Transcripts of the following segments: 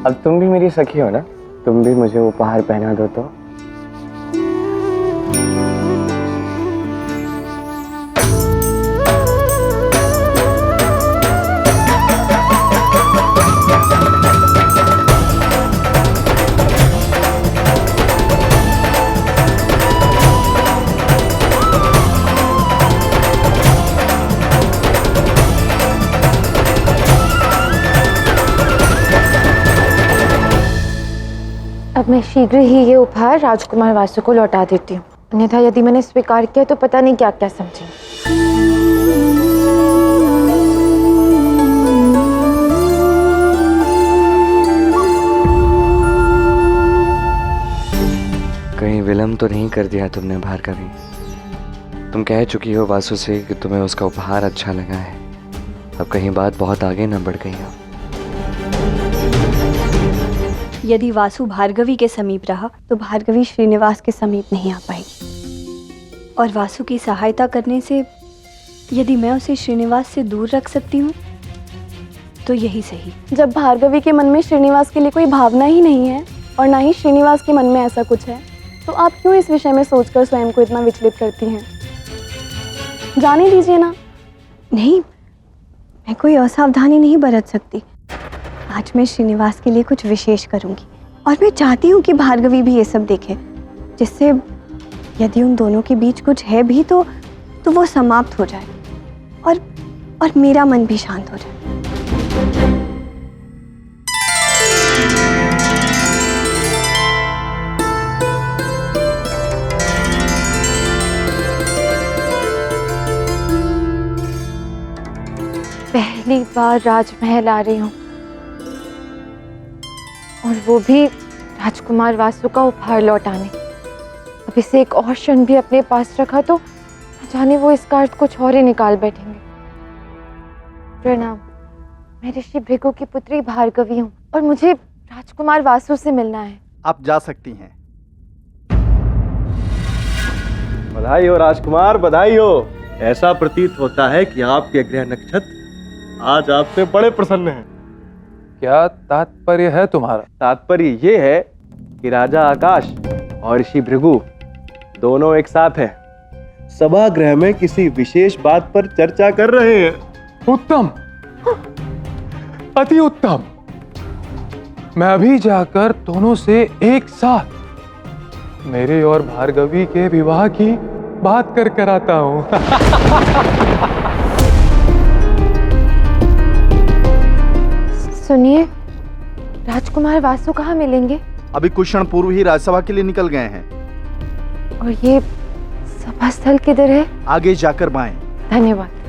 अब तुम भी मेरी सखी हो ना, तुम भी मुझे उपहार पहना दो तो। अब मैं शीघ्र ही ये उपहार राजकुमार वासु को लौटा देती हूँ, अन्यथा यदि मैंने स्वीकार किया तो पता नहीं क्या क्या समझेंगे। कहीं विलम्ब तो नहीं कर दिया तुमने भार्गवी? तुम कह चुकी हो वासु से कि तुम्हें उसका उपहार अच्छा लगा है। अब कहीं बात बहुत आगे न बढ़ गई हो? यदि वासु भार्गवी के समीप रहा तो भार्गवी श्रीनिवास के समीप नहीं आ पाएगी, और वासु की सहायता करने से यदि मैं उसे श्रीनिवास से दूर रख सकती हूँ तो यही सही। जब भार्गवी के मन में श्रीनिवास के लिए कोई भावना ही नहीं है और ना ही श्रीनिवास के मन में ऐसा कुछ है, तो आप क्यों इस विषय में सोचकर स्वयं को इतना विचलित करती हैं? जाने दीजिए ना। नहीं, मैं कोई असावधानी नहीं बरत सकती। आज मैं श्रीनिवास के लिए कुछ विशेष करूंगी, और मैं चाहती हूँ कि भार्गवी भी ये सब देखे, जिससे यदि उन दोनों के बीच कुछ है भी तो वो समाप्त हो जाए और मेरा मन भी शांत हो जाए। पहली बार राजमहल आ रही हूँ, और वो भी राजकुमार वासु का उपहार लौटाने। अब इसे एक और क्षण भी अपने पास रखा तो न जाने वो इसका अर्थ कुछ और ही निकाल बैठेंगे। प्रणाम, मैं ऋषि भृगु की पुत्री भार्गवी हूँ और मुझे राजकुमार वासु से मिलना है। आप जा सकती हैं। बधाई हो राजकुमार, बधाई हो। ऐसा प्रतीत होता है कि आपके ग्रह नक्षत्र आज आपसे बड़े प्रसन्न हैं। क्या तात्पर्य है तुम्हारा? तात्पर्य ये है कि राजा आकाश और ऋषि भृगु दोनों एक साथ हैं। सभागृह में किसी विशेष बात पर चर्चा कर रहे हैं। उत्तम, अति उत्तम। मैं अभी जाकर दोनों से एक साथ मेरे और भार्गवी के विवाह की बात कर कर आता हूं। सुनिए, राजकुमार वासु कहाँ मिलेंगे? अभी कुछ क्षण पूर्व ही राजसभा के लिए निकल गए हैं। और ये सभा स्थल किधर है? आगे जाकर बाएं। धन्यवाद।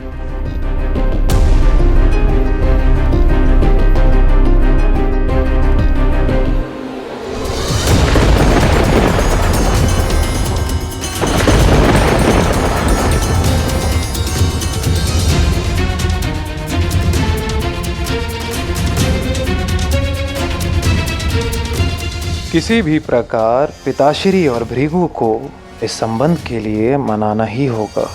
किसी भी प्रकार पिताश्री और भृगु को इस संबंध के लिए मनाना ही होगा।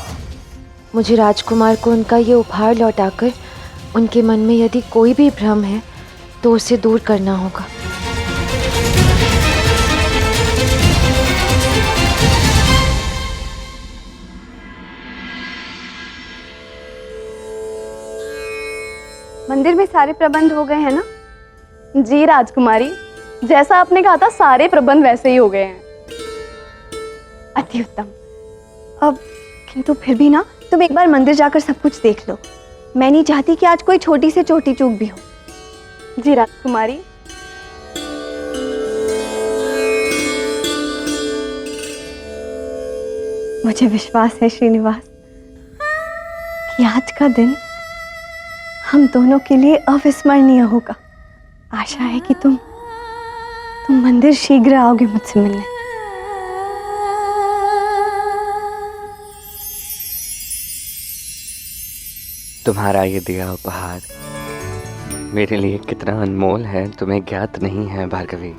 मुझे राजकुमार को उनका ये उपहार लौटाकर उनके मन में यदि कोई भी भ्रम है तो उसे दूर करना होगा। मंदिर में सारे प्रबंध हो गए हैं ना? जी राजकुमारी, जैसा आपने कहा था सारे प्रबंध वैसे ही हो गए हैं। अति उत्तम। अब किंतु फिर भी ना, तुम एक बार मंदिर जाकर सब कुछ देख लो। मैं नहीं चाहती कि आज कोई छोटी से छोटी चूक भी हो। जी राजकुमारी। मुझे विश्वास है श्रीनिवास कि आज का दिन हम दोनों के लिए अविस्मरणीय होगा। आशा है कि तुम मंदिर शीघ्र आओगे मुझसे मिलने। तुम्हारा ये दिया उपहार मेरे लिए कितना अनमोल है तुम्हें ज्ञात नहीं है भार्गवी।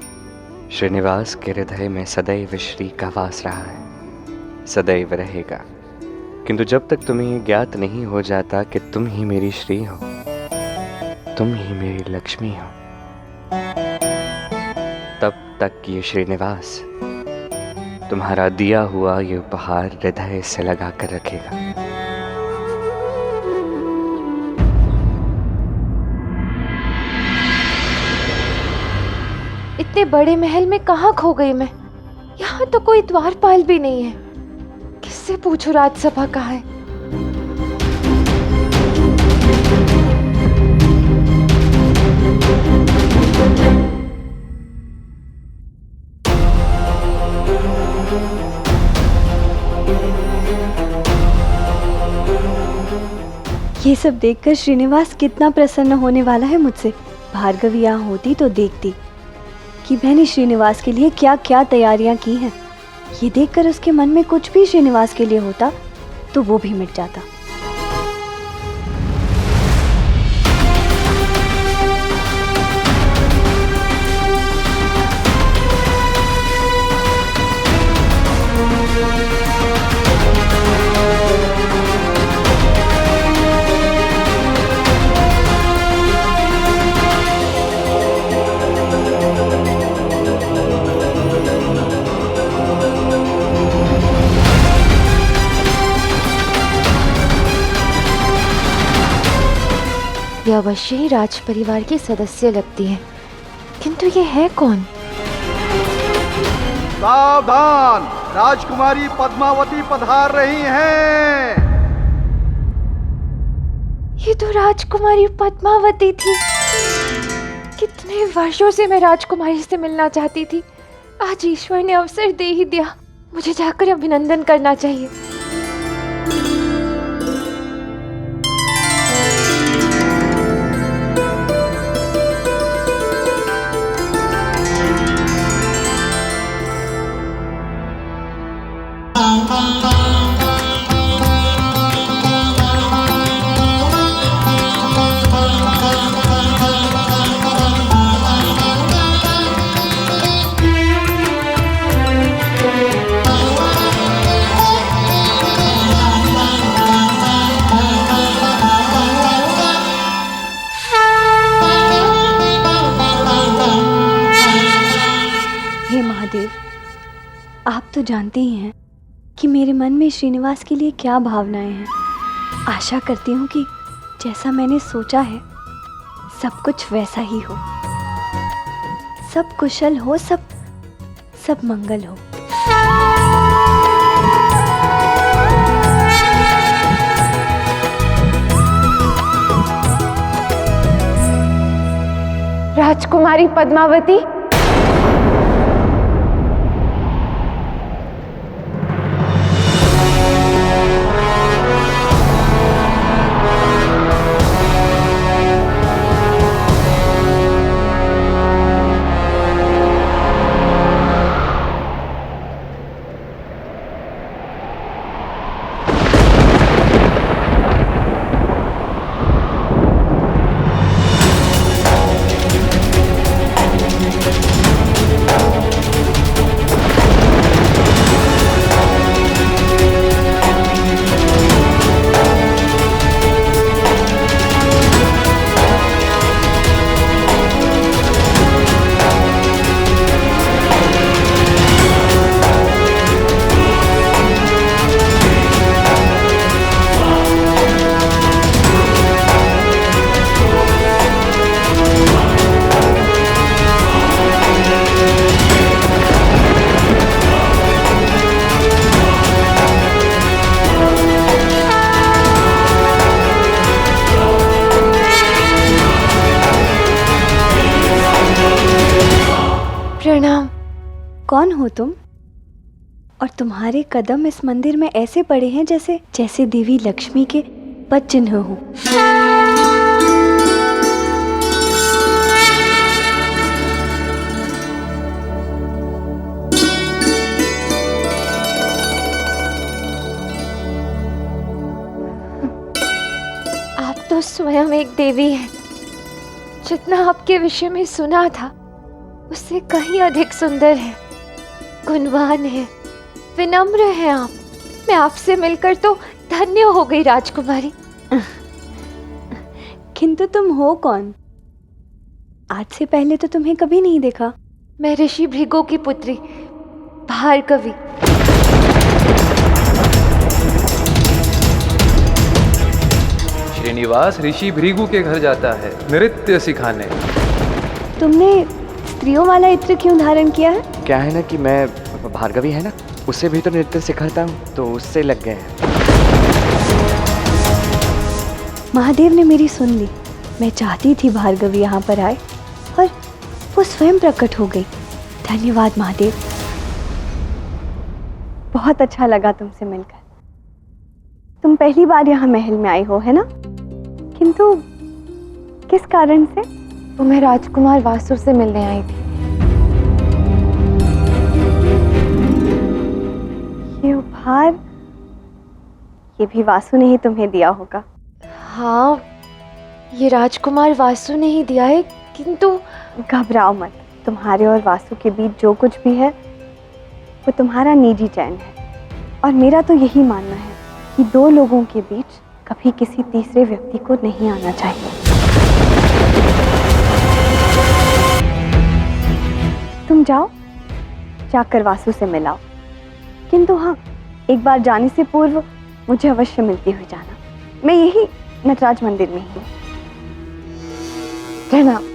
श्रीनिवास के हृदय में सदैव श्री का वास रहा है, सदैव रहेगा। किंतु जब तक तुम्हें ये ज्ञात नहीं हो जाता कि तुम ही मेरी श्री हो, तुम ही मेरी लक्ष्मी हो, तक ये श्रीनिवास तुम्हारा दिया हुआ ये उपहार हृदय से लगा कर रखेगा। इतने बड़े महल में कहाँ खो गई मैं? यहाँ तो कोई द्वारपाल भी नहीं है। किससे पूछूं राजसभा कहाँ है? ये सब देखकर श्रीनिवास कितना प्रसन्न होने वाला है मुझसे। भार्गवी यहाँ होती तो देखती कि मैंने श्रीनिवास के लिए क्या क्या तैयारियां की हैं। ये देखकर उसके मन में कुछ भी श्रीनिवास के लिए होता तो वो भी मिट जाता। ये अवश्य ही राज परिवार की सदस्य लगती है, किंतु ये है कौन? सावधान, राजकुमारी पद्मावती पधार रही हैं। ये तो राजकुमारी पद्मावती थी। कितने वर्षों से मैं राजकुमारी से मिलना चाहती थी। आज ईश्वर ने अवसर दे ही दिया। मुझे जाकर अभिनंदन करना चाहिए। हे महादेव, आप तो जानते ही हैं कि मेरे मन में श्रीनिवास के लिए क्या भावनाएं हैं। आशा करती हूँ कि जैसा मैंने सोचा है सब कुछ वैसा ही हो, सब कुशल हो, सब मंगल हो। राजकुमारी पद्मावती, प्रणाम। कौन हो तुम? और तुम्हारे कदम इस मंदिर में ऐसे पड़े हैं जैसे देवी लक्ष्मी के पद चिन्ह हो। आप तो स्वयं एक देवी हैं। जितना आपके विषय में सुना था उससे कहीं अधिक सुंदर है, गुणवान है, विनम्र है आप। मैं आपसे मिलकर तो धन्य हो गई राजकुमारी। किंतु तुम हो कौन? आज से पहले तो तुम्हें कभी नहीं देखा। मैं ऋषि भृगु की पुत्री भार्गवी। श्रीनिवास ऋषि भृगु के घर जाता है नृत्य सिखाने। तुमने स्त्रियों वाला इत्र क्यों धारण किया है? क्या है ना कि मैं भार्गवी है ना, उससे भी तो नृत्य सिखाता हूँ, तो उससे लग गए हैं। महादेव ने मेरी सुन ली। मैं चाहती थी भार्गवी यहाँ पर आए और वो स्वयं प्रकट हो गई। धन्यवाद महादेव। बहुत अच्छा लगा तुमसे मिलकर। तुम पहली बार यहाँ महल में आई हो, है ना? किंतु किस कारण से? तो मैं राजकुमार वासु से मिलने आई थी। ये उपहार, ये भी वासु ने ही तुम्हें दिया होगा। हाँ, ये राजकुमार वासु ने ही दिया है, किंतु घबराओ मत। तुम्हारे और वासु के बीच जो कुछ भी है वो तुम्हारा निजी चयन है, और मेरा तो यही मानना है कि दो लोगों के बीच कभी किसी तीसरे व्यक्ति को नहीं आना चाहिए। तुम जाओ, जाकर वासु से मिलाओ, किंतु हाँ, एक बार जाने से पूर्व मुझे अवश्य मिलती हुई जाना। मैं यही नटराज मंदिर में ही हूँ। प्रणाम।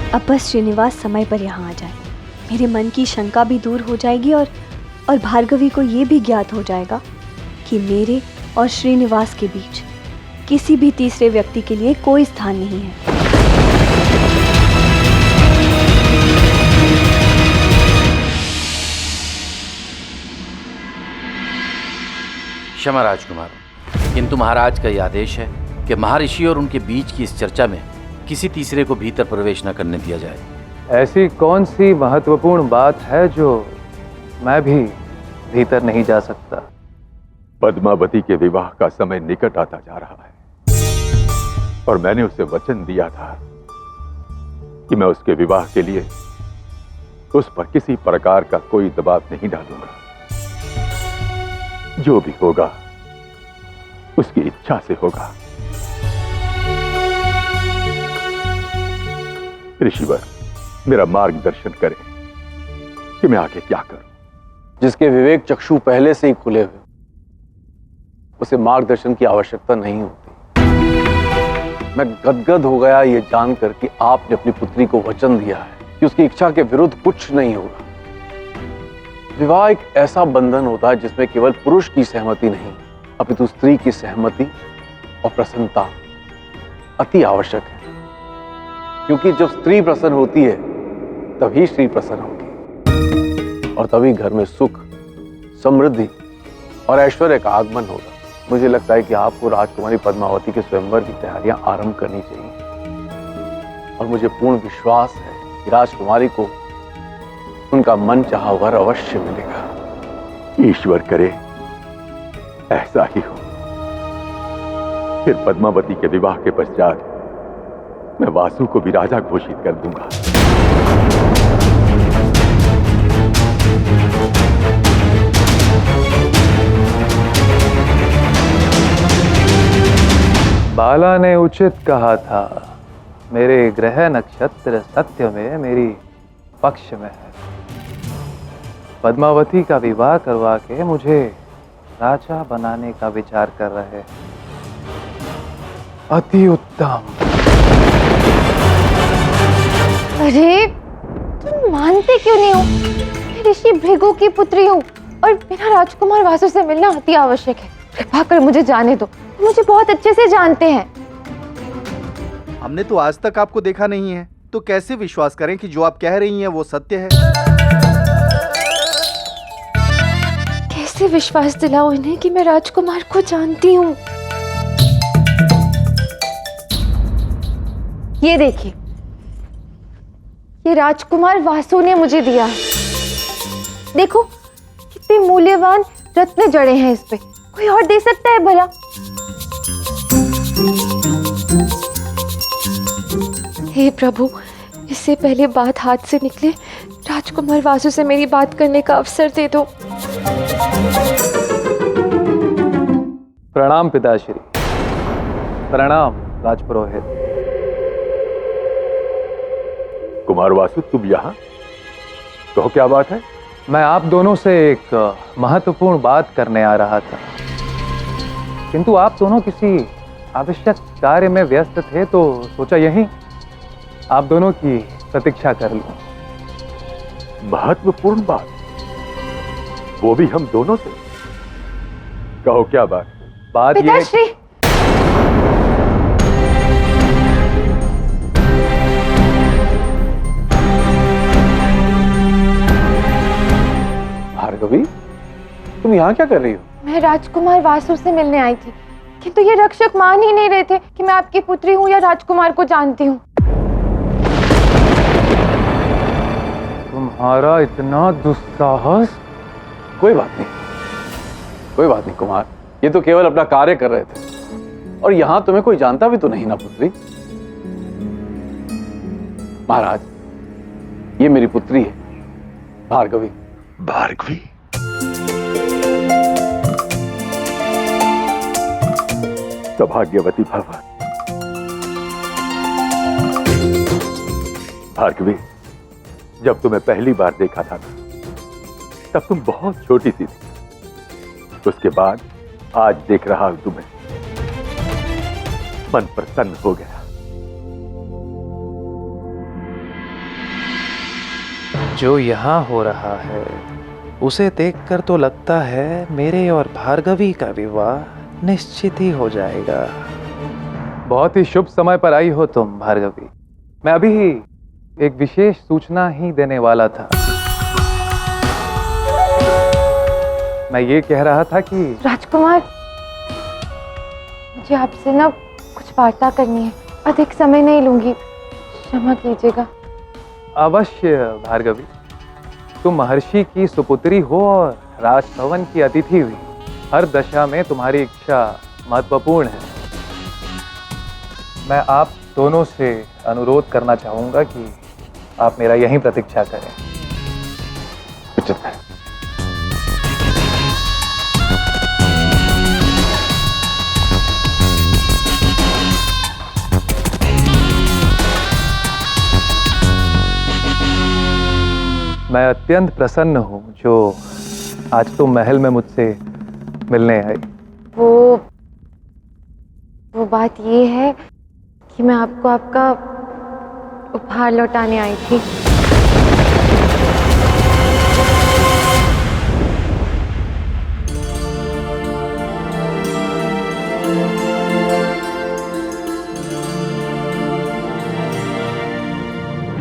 अब बस श्रीनिवास समय पर यहाँ आ जाए, मेरे मन की शंका भी दूर हो जाएगी और भार्गवी को ये भी ज्ञात हो जाएगा कि मेरे और श्रीनिवास के बीच किसी भी तीसरे व्यक्ति के लिए कोई स्थान नहीं है। क्षमा राजकुमार, किंतु महाराज का यह आदेश है कि महर्षि और उनके बीच की इस चर्चा में किसी तीसरे को भीतर प्रवेश न करने दिया जाए। ऐसी कौन सी महत्वपूर्ण बात है जो मैं भी भीतर नहीं जा सकता? पद्मावती के विवाह का समय निकट आता जा रहा है और मैंने उसे वचन दिया था कि मैं उसके विवाह के लिए उस पर किसी प्रकार का कोई दबाव नहीं डालूंगा। जो भी होगा उसकी इच्छा से होगा। ऋषिवर, मेरा मार्गदर्शन करें कि मैं आगे क्या करूं। जिसके विवेक चक्षु पहले से ही खुले हुए, उसे मार्गदर्शन की आवश्यकता नहीं होती। मैं गदगद हो गया ये जानकर कि आपने अपनी पुत्री को वचन दिया है कि उसकी इच्छा के विरुद्ध कुछ नहीं होगा। विवाह एक ऐसा बंधन होता है जिसमें केवल पुरुष की सहमति नहीं, अपितु स्त्री की सहमति और प्रसन्नता अति आवश्यक है। क्योंकि जब स्त्री प्रसन्न होती है तभी श्री प्रसन्न होगी, और तभी घर में सुख, समृद्धि और ऐश्वर्य का आगमन होगा। मुझे लगता है कि आपको राजकुमारी पद्मावती के स्वयंवर की तैयारियां आरंभ करनी चाहिए, और मुझे पूर्ण विश्वास है कि राजकुमारी को उनका मन चाहा वर अवश्य मिलेगा। ईश्वर करे ऐसा ही हो। फिर पद्मावती के विवाह के पश्चात मैं वासु को भी राजा घोषित कर दूंगा। बाला ने उचित कहा था, मेरे ग्रह नक्षत्र सत्य में मेरी पक्ष में है। पद्मावती का विवाह करवा के मुझे राजा बनाने का विचार कर रहे हैं। अति उत्तम। अरे, तुम मानते क्यों नहीं हो? मैं ऋषि भृगु की पुत्री हूँ और बिना राजकुमार वासु से मिलना अति आवश्यक है। कृपा कर मुझे जाने दो, मुझे बहुत अच्छे से जानते हैं। हमने तो आज तक आपको देखा नहीं है, तो कैसे विश्वास करें कि जो आप कह रही हैं वो सत्य है? कैसे विश्वास दिलाऊं इन्हें कि मैं राजकुमार को जानती हूँ? ये देखिए, ये राजकुमार वासु ने मुझे दिया है। देखो कितने मूल्यवान रत्न जड़े हैं इस पे। कोई और दे सकता है भला? हे प्रभु, इससे पहले बात हाथ से निकले राजकुमार वासु से मेरी बात करने का अवसर दे दो। प्रणाम पिताश्री। प्रणाम राजपुरोहित। कुमार वासु, तुम यहाँ? कहो क्या बात है? मैं आप दोनों से एक महत्वपूर्ण बात करने आ रहा था, किंतु आप दोनों किसी आवश्यक कार्य में व्यस्त थे, तो सोचा यहीं आप दोनों की प्रतीक्षा कर लूं। महत्वपूर्ण बात? वो भी हम दोनों से? कहो क्या बात? बात ये पिताश्री, भार्गवी, तुम यहाँ क्या कर रही हो? मैं राजकुमार वासु से मिलने आई थी, किंतु ये रक्षक मान ही नहीं रहे थे कि मैं आपकी पुत्री हूँ या राजकुमार को जानती हूँ। तुम्हारा इतना दुस्साहस। कोई बात नहीं, कोई बात नहीं कुमार, ये तो केवल अपना कार्य कर रहे थे और यहाँ तुम्हें कोई जानता भी तो नहीं ना पुत्री। महाराज, ये मेरी पुत्री है भार्गवी। भार्गवी? सौभाग्यवती भव। भार्गवी, जब तुम्हें पहली बार देखा था ना, तब तुम बहुत छोटी सी थी। उसके बाद आज देख रहा हूं तुम्हें, मन प्रसन्न हो गया। जो यहाँ हो रहा है उसे देखकर तो लगता है मेरे और भार्गवी का विवाह निश्चित ही हो जाएगा। बहुत ही शुभ समय पर आई हो तुम भार्गवी। मैं अभी ही एक विशेष सूचना ही देने वाला था। मैं ये कह रहा था कि राजकुमार, मुझे आपसे ना कुछ वार्ता करनी है। अधिक समय नहीं लूंगी, क्षमा कीजिएगा। अवश्य भार्गवी, तुम महर्षि की सुपुत्री हो और राजभवन की अतिथि हुई। हर दशा में तुम्हारी इच्छा महत्वपूर्ण है। मैं आप दोनों से अनुरोध करना चाहूंगा कि आप मेरा यहीं प्रतीक्षा करें। उचित है। मैं अत्यंत प्रसन्न हूँ जो आज तुम महल में मुझसे मिलने आई। वो बात ये है कि मैं आपको आपका उपहार लौटाने आई थी।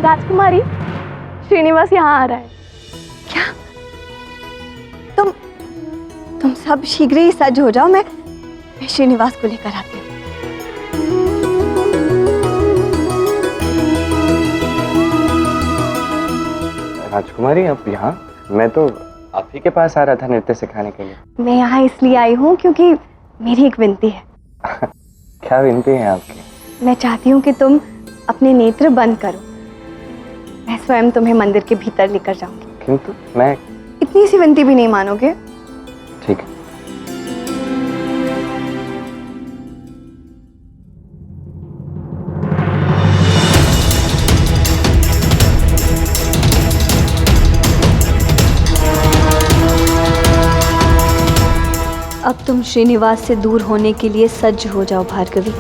राजकुमारी, श्रीनिवास यहाँ आ रहा है। क्या? तुम सब शीघ्र ही सज हो जाओ, मैं श्रीनिवास को लेकर आती हूँ। राजकुमारी, आप यहाँ? मैं तो आप ही के पास आ रहा था नृत्य सिखाने के लिए। मैं यहाँ इसलिए आई हूँ क्योंकि मेरी एक विनती है। क्या विनती है आपकी? मैं चाहती हूँ कि तुम अपने नेत्र बंद करो। मैं स्वयं तुम्हें मंदिर के भीतर लेकर जाऊंगी। किंतु मैं... इतनी सी विनती भी नहीं मानोगे? ठीक है। अब तुम श्रीनिवास से दूर होने के लिए सज्ज हो जाओ भार्गवी।